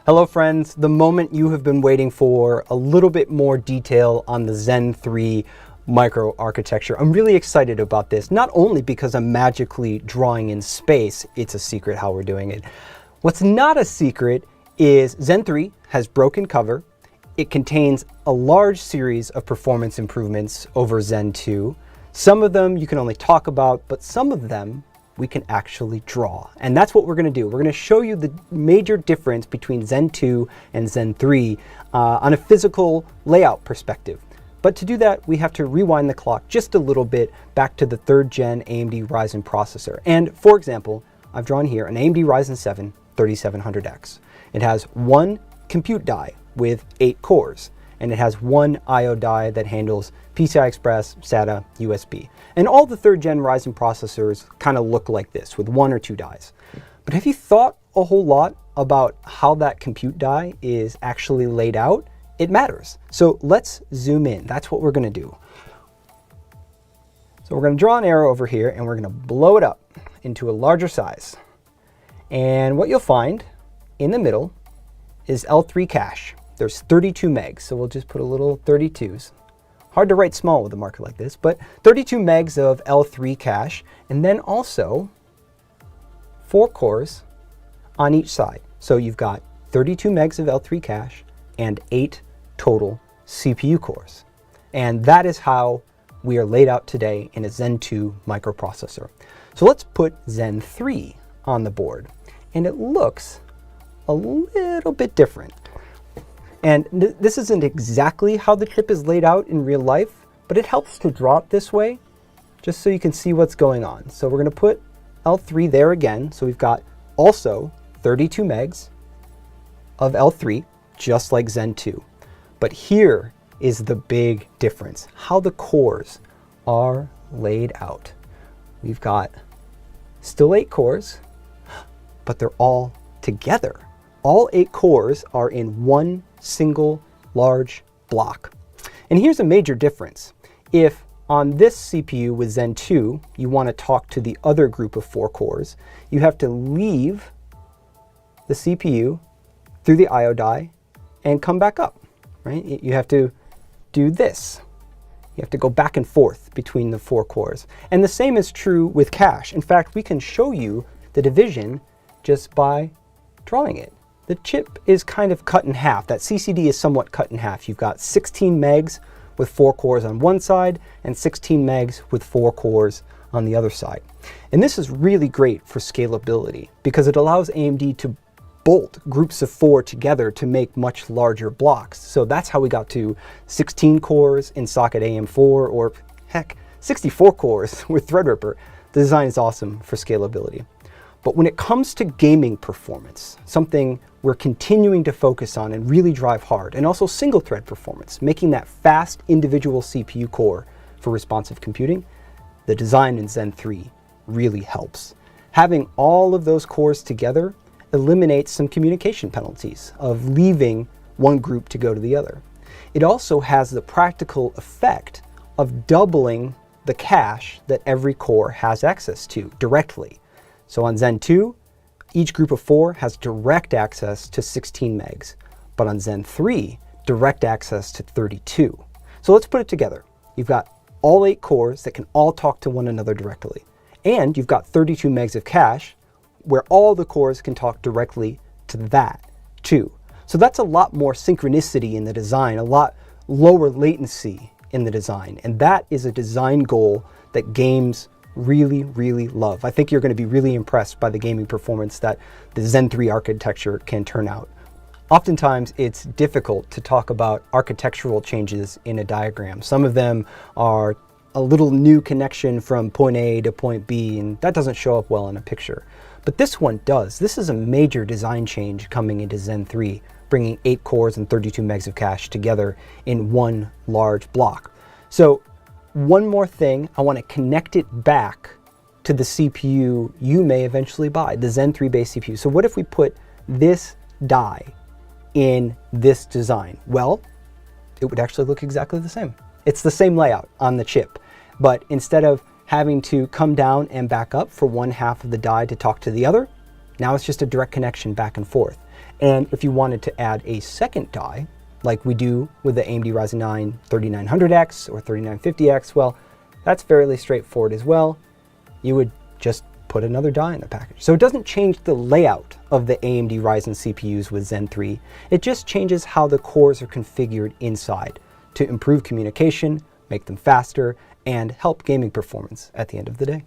Hello friends, the moment you have been waiting for, a little bit more detail on the Zen 3 microarchitecture. I'm really excited about this, not only because I'm magically drawing in space, it's a secret how we're doing it. What's not a secret is Zen 3 has broken cover. It contains a large series of performance improvements over Zen 2. Some of them you can only talk about, but some of them we can actually draw. And that's what we're going to do. We're going to show you the major difference between Zen 2 and Zen 3 on a physical layout perspective. But to do that, we have to rewind the clock just a little bit back to the 3rd gen AMD Ryzen processor. And for example, I've drawn here an AMD Ryzen 7 3700X. It has one compute die with 8 cores, and it has one I/O die that handles PCI Express, SATA, USB. And all the 3rd gen Ryzen processors kind of look like this, with 1 or 2 dies. But have you thought a whole lot about how that compute die is actually laid out? It matters. So let's zoom in. That's what we're going to do. So we're going to draw an arrow over here, and we're going to blow it up into a larger size. And what you'll find in the middle is L3 cache. There's 32 megs, so we'll just put a little 32s. Hard to write small with a marker like this, but 32 megs of L3 cache, and then also 4 cores on each side. So you've got 32 megs of L3 cache and 8 total CPU cores. And that is how we are laid out today in a Zen 2 microprocessor. So let's put Zen 3 on the board, and it looks a little bit different. And this isn't exactly how the chip is laid out in real life, but it helps to draw it this way, just so you can see what's going on. So we're going to put L3 there again. So we've got also 32 megs of L3, just like Zen 2. But here is the big difference, how the cores are laid out. We've got still 8 cores, but they're all together. All 8 cores are in one single large block. And here's a major difference. If on this CPU with Zen 2, you want to talk to the other group of 4 cores, you have to leave the CPU through the I/O die and come back up, right? You have to do this. You have to go back and forth between the 4 cores. And the same is true with cache. In fact, we can show you the division just by drawing it. The chip is kind of cut in half. That CCD is somewhat cut in half. You've got 16 megs with 4 cores on one side and 16 megs with 4 cores on the other side. And this is really great for scalability because it allows AMD to bolt groups of 4 together to make much larger blocks. So that's how we got to 16 cores in Socket AM4, or heck, 64 cores with Threadripper. The design is awesome for scalability. But when it comes to gaming performance, something we're continuing to focus on and really drive hard, and also single thread performance, making that fast individual CPU core for responsive computing, the design in Zen 3 really helps. Having all of those cores together eliminates some communication penalties of leaving one group to go to the other. It also has the practical effect of doubling the cache that every core has access to directly. So on Zen 2, each group of 4 has direct access to 16 megs, but on Zen 3, direct access to 32. So let's put it together. You've got all 8 cores that can all talk to one another directly. And you've got 32 megs of cache where all the cores can talk directly to that too. So that's a lot more synchronicity in the design, a lot lower latency in the design. And that is a design goal that games really, really love. I think you're going to be really impressed by the gaming performance that the Zen 3 architecture can turn out. Oftentimes, it's difficult to talk about architectural changes in a diagram. Some of them are a little new connection from point A to point B, and that doesn't show up well in a picture. But this one does. This is a major design change coming into Zen 3, bringing 8 cores and 32 megs of cache together in one large block. So one more thing, I want to connect it back to the CPU you may eventually buy, the Zen 3 base CPU. So what if we put this die in this design? Well, it would actually look exactly the same. It's the same layout on the chip, but instead of having to come down and back up for one half of the die to talk to the other, now it's just a direct connection back and forth. And if you wanted to add a second die, like we do with the AMD Ryzen 9 3900X or 3950X, well, that's fairly straightforward as well. You would just put another die in the package. So it doesn't change the layout of the AMD Ryzen CPUs with Zen 3. It just changes how the cores are configured inside to improve communication, make them faster, and help gaming performance at the end of the day.